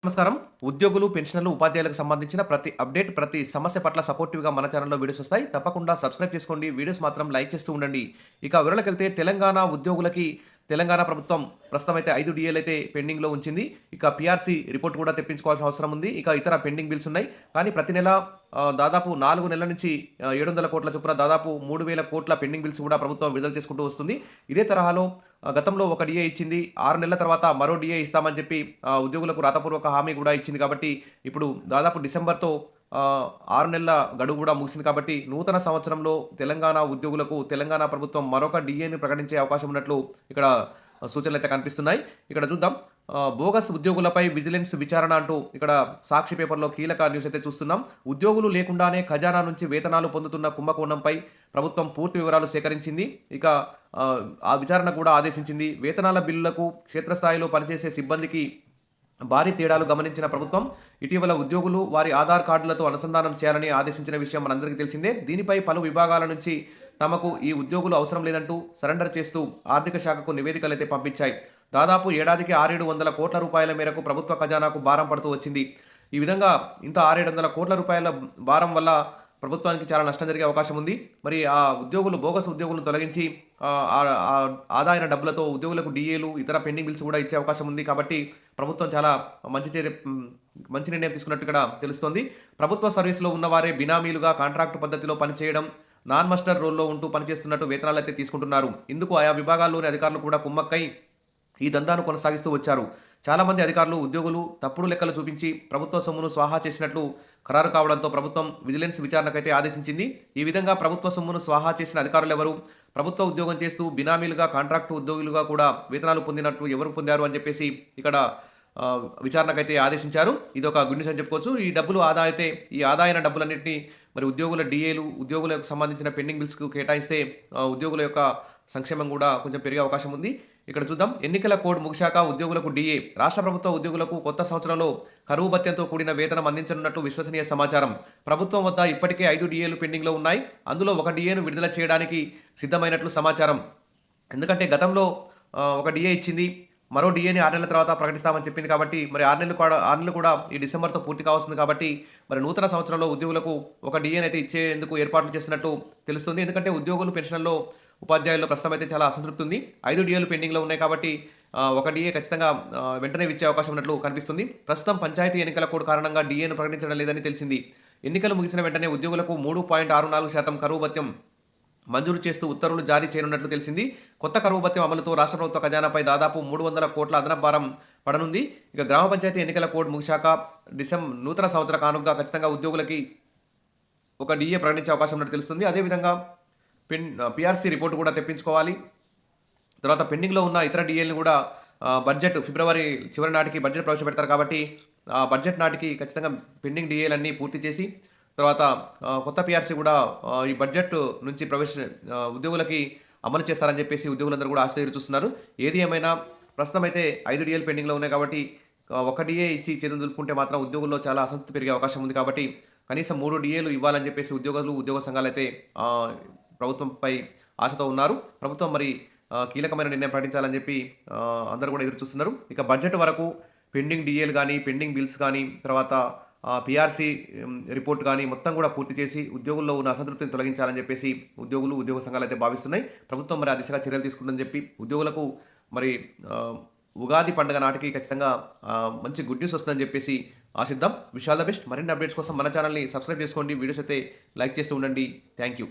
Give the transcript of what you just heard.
నమస్కారం. ఉద్యోగులు, పెన్షనర్లు, ఉపాధ్యాయులకు సంబంధించిన ప్రతి అప్డేట్, ప్రతి సమస్య పట్ల సపోర్టివ్‌గా మన ఛానెల్‌లో వీడియోస్ వస్తాయి. తప్పకుండా సబ్స్క్రైబ్ చేసుకోండి. వీడియోస్ మాత్రం లైక్ చేస్తూ ఉండండి. ఇక వివరాలకెళ్తే తెలంగాణ ఉద్యోగులకి తెలంగాణ ప్రభుత్వం ప్రస్తుతం అయితే 5 డీఏలైతే పెండింగ్‌లో ఉంచింది. ఇక పీఆర్సీ రిపోర్ట్ కూడా తెప్పించుకోవాల్సిన అవసరం ఉంది. ఇక ఇతర పెండింగ్ బిల్స్ ఉన్నాయి. కానీ ప్రతి నెల దాదాపు 4 నెలల నుంచి 700 కోట్ల చొప్పున దాదాపు 3000 కోట్ల పెండింగ్ బిల్స్ కూడా ప్రభుత్వం విడుదల చేసుకుంటూ వస్తుంది. ఇదే తరహాలో గతంలో ఒక డీఏ ఇచ్చింది. 6 నెలల తర్వాత మరో డీఏ ఇస్తామని చెప్పి ఉద్యోగులకు రాతపూర్వక హామీ కూడా ఇచ్చింది కాబట్టి, ఇప్పుడు దాదాపు డిసెంబర్‌తో 6 నెలల గడువు కూడా ముగిసింది కాబట్టి, నూతన సంవత్సరంలో తెలంగాణ ఉద్యోగులకు తెలంగాణ ప్రభుత్వం మరొక డీఏని ప్రకటించే అవకాశం ఉన్నట్లు ఇక్కడ సూచనలైతే కనిపిస్తున్నాయి. ఇక్కడ చూద్దాం. బోగస్ ఉద్యోగులపై విజిలెన్స్ విచారణ అంటూ ఇక్కడ సాక్షి పేపర్‌లో కీలక న్యూస్ అయితే చూస్తున్నాం. ఉద్యోగులు లేకుండానే ఖజానా నుంచి వేతనాలు పొందుతున్న కుంభకోణంపై ప్రభుత్వం పూర్తి వివరాలు సేకరించింది. ఇక ఆ విచారణ కూడా ఆదేశించింది. వేతనాల బిల్లులకు క్షేత్రస్థాయిలో పనిచేసే సిబ్బందికి భారీ తేడాలు గమనించిన ప్రభుత్వం ఇటీవల ఉద్యోగులు వారి ఆధార్ కార్డులతో అనుసంధానం చేయాలని ఆదేశించిన విషయం మనందరికీ తెలిసిందే. దీనిపై పలు విభాగాల నుంచి తమకు ఈ ఉద్యోగులు అవసరం లేదంటూ సరెండర్ చేస్తూ ఆర్థిక శాఖకు నివేదికలైతే పంపించాయి. దాదాపు ఏడాదికి 600-700 కోట్ల రూపాయల మేరకు ప్రభుత్వ ఖజానాకు భారం పడుతూ వచ్చింది. ఈ విధంగా ఇంత 600-700 కోట్ల రూపాయల భారం వల్ల ప్రభుత్వానికి చాలా నష్టం జరిగే అవకాశం ఉంది. మరి ఆ ఉద్యోగులు బోగస్ ఉద్యోగులను తొలగించి ఆదాయ డబ్బులతో ఉద్యోగులకు డీఏలు, ఇతర పెండింగ్ బిల్స్ కూడా ఇచ్చే అవకాశం ఉంది. కాబట్టి ప్రభుత్వం చాలా మంచి నిర్ణయం తీసుకున్నట్టు ఇక్కడ తెలుస్తోంది. ప్రభుత్వ సర్వీస్‌లో ఉన్నవారే బినామీలుగా కాంట్రాక్టు పద్ధతిలో పనిచేయడం, నాన్ మాస్టర్ రోల్‌లో ఉంటూ పనిచేస్తున్నట్టు వేతనాలైతే తీసుకుంటున్నారు. ఇందుకు ఆయా విభాగాల్లోని అధికారులు కూడా కుమ్మక్కై ఈ దందాను కొనసాగిస్తూ వచ్చారు. చాలామంది అధికారులు, ఉద్యోగులు తప్పుడు లెక్కలు చూపించి ప్రభుత్వ సొమ్మును స్వాహా చేసినట్లు ఖరారు కావడంతో ప్రభుత్వం విజిలెన్స్ విచారణకైతే ఆదేశించింది. ఈ విధంగా ప్రభుత్వ సొమ్మును స్వాహా చేసిన అధికారులెవరు, ప్రభుత్వ ఉద్యోగం చేస్తూ బినామీలుగా కాంట్రాక్టు ఉద్యోగులుగా కూడా వేతనాలు పొందినట్టు ఎవరు పొందారు అని చెప్పేసి ఇక్కడ విచారణకైతే ఆదేశించారు. ఇదొక గుడ్ న్యూస్ అని చెప్పుకోవచ్చు. ఈ డబ్బులు ఆదా అయితే ఈ ఆదాయన డబ్బులన్నింటినీ మరి ఉద్యోగుల డీఏలు, ఉద్యోగులకు సంబంధించిన పెండింగ్ బిల్స్‌కు కేటాయిస్తే ఉద్యోగుల యొక్క సంక్షేమం కూడా కొంచెం పెరిగే అవకాశం ఉంది. ఇక్కడ చూద్దాం. ఎన్నికల కోడ్ ముగిశాక ఉద్యోగులకు డీఏ. రాష్ట్ర ప్రభుత్వ ఉద్యోగులకు కొత్త సంవత్సరంలో కరువు భత్యంతో కూడిన వేతనం అందించనున్నట్లు విశ్వసనీయ సమాచారం. ప్రభుత్వం వద్ద ఇప్పటికే 5 డీఏలు పెండింగ్‌లో ఉన్నాయి. అందులో ఒక డీఏను విడుదల చేయడానికి సిద్ధమైనట్లు సమాచారం. ఎందుకంటే గతంలో ఒక డీఏ ఇచ్చింది. మరో డీఏని 6 నెలల తర్వాత ప్రకటిస్తామని చెప్పింది కాబట్టి, మరి 6 నెలలు కూడా ఈ డిసెంబర్‌తో పూర్తి కావాల్సింది కాబట్టి, మరి నూతన సంవత్సరంలో ఉద్యోగులకు ఒక డీఏని అయితే ఇచ్చేందుకు ఏర్పాట్లు చేస్తున్నట్టు తెలుస్తుంది. ఎందుకంటే ఉద్యోగులు, పెన్షనర్‌లో, ఉపాధ్యాయుల్లో ప్రస్తుతం అయితే చాలా అసంతృప్తి ఉంది. 5 డీఏలు పెండింగ్‌లో ఉన్నాయి కాబట్టి ఒక డీఏ ఖచ్చితంగా వెంటనే ఇచ్చే అవకాశం ఉన్నట్లు కనిపిస్తుంది. ప్రస్తుతం పంచాయతీ ఎన్నికల కోడ్ కారణంగా డీఏను ప్రకటించడం లేదని తెలిసింది. ఎన్నికలు ముగిసిన వెంటనే ఉద్యోగులకు 3.64% కరువు భత్యం మంజూరు చేస్తూ ఉత్తర్వులు జారీ చేయనున్నట్లు తెలిసింది. కొత్త కరువు భత్యం అమలుతో రాష్ట్ర ప్రభుత్వ ఖజానాపై దాదాపు 300 కోట్ల అదనపు భారం పడనుంది. ఇక గ్రామ పంచాయతీ ఎన్నికల కోడ్ ముగిశాక నూతన సంవత్సర కానుకగా ఖచ్చితంగా ఉద్యోగులకి ఒక డీఏ ప్రకటించే అవకాశం ఉన్నట్టు తెలుస్తుంది. అదేవిధంగా పీఆర్సీ రిపోర్టు కూడా తెప్పించుకోవాలి. తర్వాత పెండింగ్‌లో ఉన్న ఇతర డీఏలను కూడా బడ్జెట్ ఫిబ్రవరి చివరి నాటికి బడ్జెట్ ప్రవేశపెడతారు కాబట్టి ఆ బడ్జెట్ నాటికి ఖచ్చితంగా పెండింగ్ డీఏలన్నీ పూర్తి చేసి తర్వాత కొత్త పీఆర్సీ కూడా ఈ బడ్జెట్ నుంచి ఉద్యోగులకి అమలు చేస్తారని చెప్పేసి ఉద్యోగులందరూ కూడా ఆశతో ఎదురుచూస్తున్నారు. ఏది ఏమైనా ప్రస్తుతం అయితే 5 డీఏలు పెండింగ్‌లో ఉన్నాయి కాబట్టి ఒక డీఏ ఇచ్చి చేతులు దులుపుకుంటే మాత్రం ఉద్యోగుల్లో చాలా అసంతృప్తి పెరిగే అవకాశం ఉంది కాబట్టి కనీసం 3 డీఏలు ఇవ్వాలని చెప్పేసి ఉద్యోగులు, ఉద్యోగ సంఘాలైతే ప్రభుత్వంపై ఆశతో ఉన్నారు. ప్రభుత్వం మరి కీలకమైన నిర్ణయం ప్రకటించాలని చెప్పి అందరూ కూడా ఎదురు చూస్తున్నారు. ఇక బడ్జెట్ వరకు పెండింగ్ డీఏలు కానీ, పెండింగ్ బిల్స్ కానీ, తర్వాత పీఆర్సీ రిపోర్ట్ కానీ మొత్తం కూడా పూర్తి చేసి ఉద్యోగుల్లో ఉన్న అసంతృప్తిని తొలగించాలని చెప్పేసి ఉద్యోగులు, ఉద్యోగ సంఘాలు అయితే భావిస్తున్నాయి. ప్రభుత్వం మరి ఆ దిశగా చర్యలు తీసుకుందని చెప్పి ఉద్యోగులకు మరి ఉగాది పండుగ నాటికి ఖచ్చితంగా మంచి గుడ్ న్యూస్ వస్తుందని చెప్పేసి ఆశిద్దాం. Wish all the best. మరిన్ని అప్డేట్స్ కోసం మన ఛానల్ని సబ్స్క్రైబ్ చేసుకోండి. వీడియోస్ అయితే లైక్ చేస్తూ ఉండండి. Thank you.